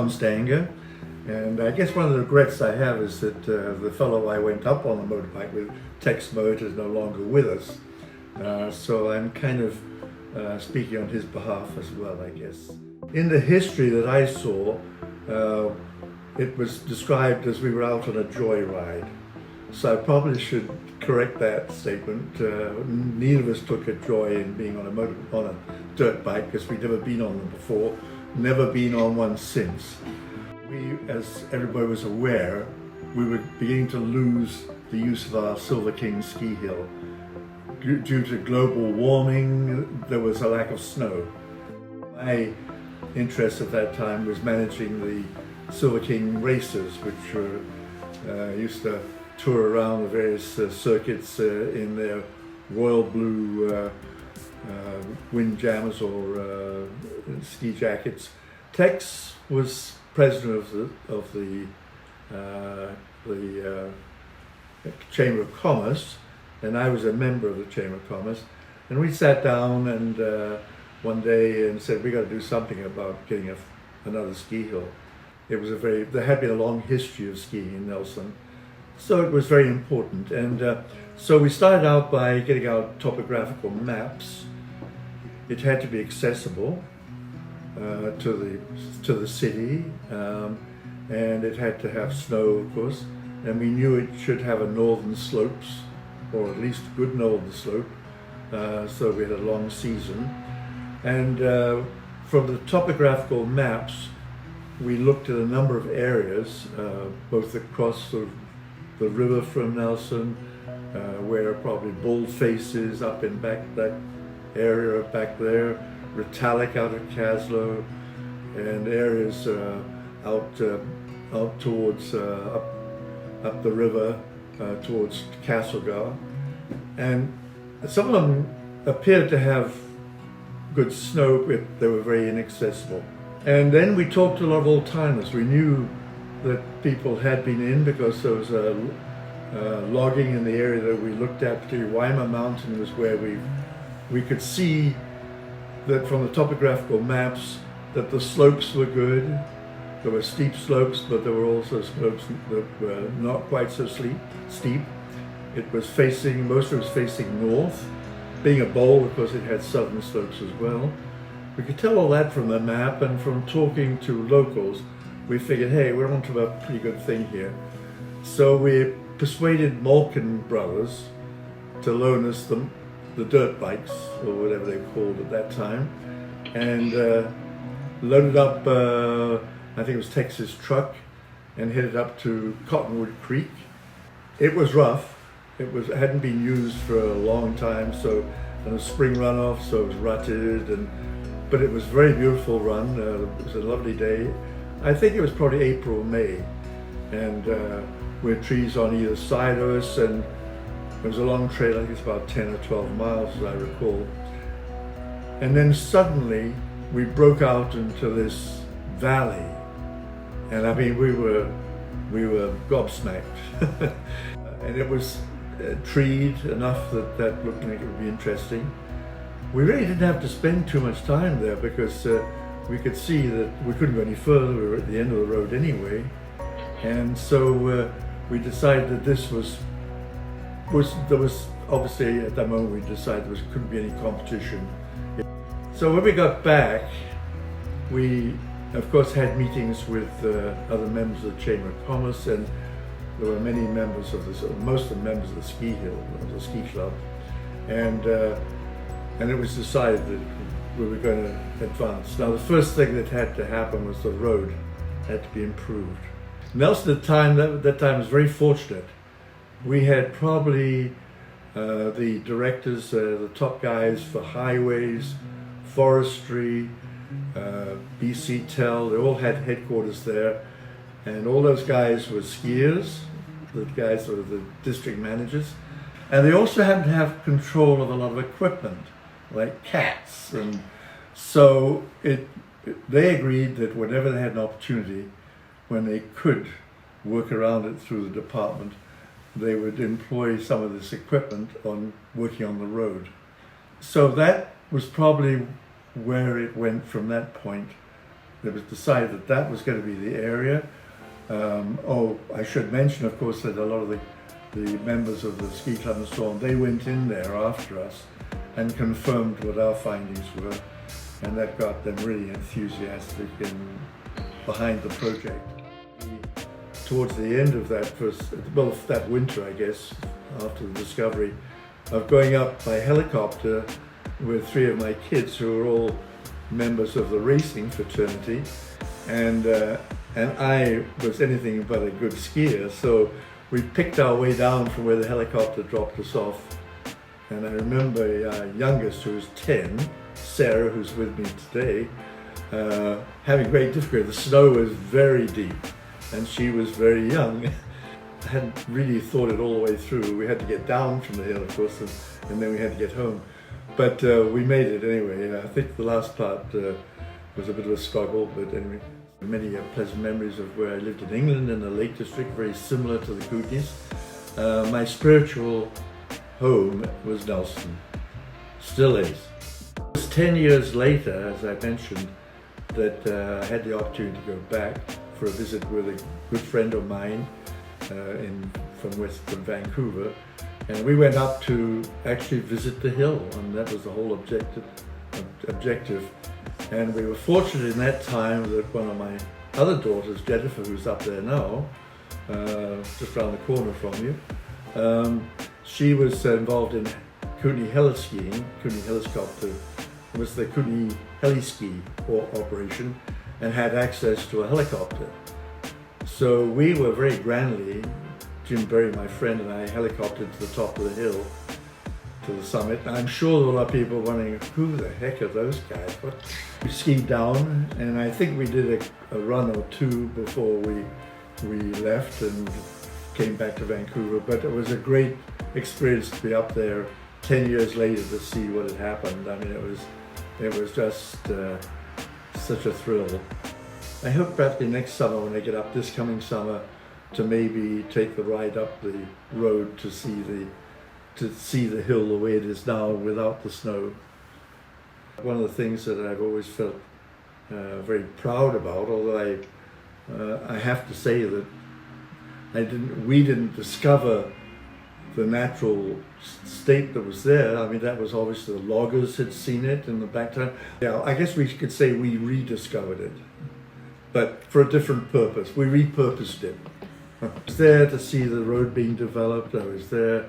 John Stanger, and I guess one of the regrets I have is that the fellow I went up on the motorbike with, Tex Mowatt, is no longer with us. So I'm kind of speaking on his behalf as well, I guess. In the history that I saw, it was described as we were out on a joyride. So I probably should correct that statement. Neither of us took a joy in being on a dirt bike, because we'd never been on them before, never been on one since. We, as everybody was aware, we were beginning to lose the use of our Silver King ski hill. Due to global warming, there was a lack of snow. My interest at that time was managing the Silver King races, which were used to tour around the various circuits in their royal blue windjammers or ski jackets. Tex was president of the Chamber of Commerce, and I was a member of the Chamber of Commerce. And we sat down and one day and said, we got to do something about getting another ski hill. It was there had been a long history of skiing in Nelson, so it was very important. And so we started out by getting out topographical maps. It had to be accessible to the city, and it had to have snow, of course. And we knew it should have a northern slopes, or at least a good northern slope, so we had a long season. And from the topographical maps, we looked at a number of areas, both across the river from Nelson, where probably Bull Faces up in that area back there, Retallick out of Caslow, and areas out towards up the river towards Castlegar. And some of them appeared to have good snow, but they were very inaccessible. And then we talked to a lot of old-timers. We knew that people had been in, because there was logging in the area that we looked at, particularly Weimar Mountain was where we could see that from the topographical maps that the slopes were good. There were steep slopes, but there were also slopes that were not quite so steep. It was facing, most of it was facing north. Being a bowl, of course, it had southern slopes as well. We could tell all that from the map, and from talking to locals, we figured, hey, we're onto a pretty good thing here. So we persuaded Malkin Brothers to loan us the dirt bikes, or whatever they were called at that time, and loaded up, I think it was Tex's truck, and headed up to Cottonwood Creek. It was rough. It hadn't been used for a long time, and a spring runoff, so it was rutted, but it was a very beautiful run. It was a lovely day. I think it was probably April, May, and we had trees on either side of us, and it was a long trail. I think it's about 10 or 12 miles, as I recall. And then suddenly we broke out into this valley, and I mean we were gobsmacked. And it was treed enough that looked like it would be interesting. We really didn't have to spend too much time there, because we could see that we couldn't go any further. We were at the end of the road anyway, and so we decided that this there was obviously at that moment we decided there couldn't be any competition. So when we got back, we of course had meetings with other members of the Chamber of Commerce, and there were many members of most of the members of the ski hill, the ski club, and it was decided that we were going to advance. Now the first thing that had to happen was the road had to be improved. Nelson at that time was very fortunate. We had probably the directors, the top guys for highways, forestry, BC Tel, they all had headquarters there, and all those guys were skiers, the guys were the district managers, and they also happened to have control of a lot of equipment, like cats, and so they agreed that whenever they had an opportunity, when they could work around it through the department, they would employ some of this equipment on working on the road. So that was probably where it went from that point. it was decided that that was going to be the area. Oh, I should mention, of course, that a lot of the members of the ski club and so on, they went in there after us and confirmed what our findings were, and that got them really enthusiastic and behind the project. Towards the end of that that winter, I guess, after the discovery, of going up by helicopter with 3 of my kids who were all members of the racing fraternity, and I was anything but a good skier, so we picked our way down from where the helicopter dropped us off. And I remember our youngest, who was 10, Sarah, who's with me today, having great difficulty. The snow was very deep and she was very young. I hadn't really thought it all the way through. We had to get down from the hill, of course, and then we had to get home. But we made it anyway. I think the last part was a bit of a struggle, but anyway. Many pleasant memories of where I lived in England in the Lake District, very similar to the Kootenays. My spiritual home was Nelson, still is. It was 10 years later, as I mentioned, that I had the opportunity to go back for a visit with a good friend of mine from Vancouver, and we went up to actually visit the hill, and that was the whole objective. And we were fortunate in that time that one of my other daughters, Jennifer, who's up there now, just around the corner from you, she was involved in Kootenay heli-skiing. Kootenay helicopter was the Kootenay heli-ski operation and had access to a helicopter. So we were very grandly, Jim Berry, my friend, and I helicoptered to the top of the hill, to the summit. I'm sure there were a lot of people wondering, who the heck are those guys? We skied down, and I think we did a run or two before we left and came back to Vancouver. But it was a great experience to be up there 10 years later to see what had happened. I mean, it was just such a thrill. I hope probably next summer, when I get up this coming summer, to maybe take the ride up the road to see the hill the way it is now without the snow. One of the things that I've always felt very proud about, although I have to say that we didn't discover the natural state that was there. I mean, that was obviously the loggers had seen it in the back time. Yeah, I guess we could say we rediscovered it, but for a different purpose. We repurposed it. I was there to see the road being developed. I was there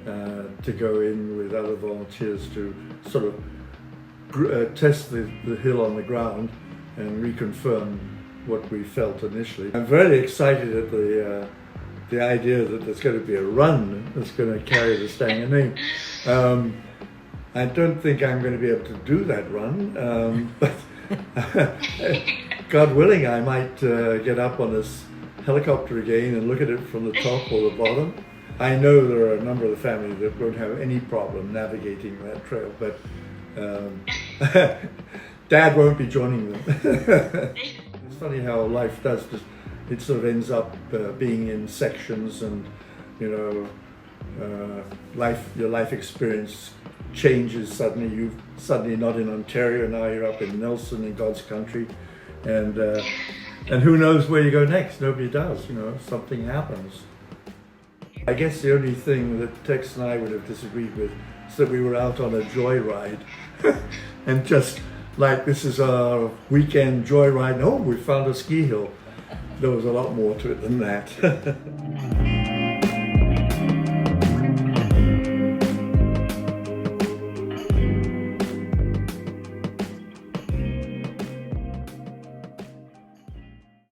to go in with other volunteers to sort of test the hill on the ground and reconfirm what we felt initially. I'm very excited at the idea that there's going to be a run that's going to carry the Stanger name. I don't think I'm going to be able to do that run, but God willing, I might get up on this helicopter again and look at it from the top or the bottom. I know there are a number of the family that won't have any problem navigating that trail, but Dad won't be joining them. It's funny how life does, it sort of ends up being in sections, and you know, your life experience changes suddenly. You're suddenly not in Ontario, now you're up in Nelson in God's country, and who knows where you go next? Nobody does, you know, something happens. I guess the only thing that Tex and I would have disagreed with is that we were out on a joyride and just like, this is our weekend joyride, and oh, we found a ski hill. There was a lot more to it than that.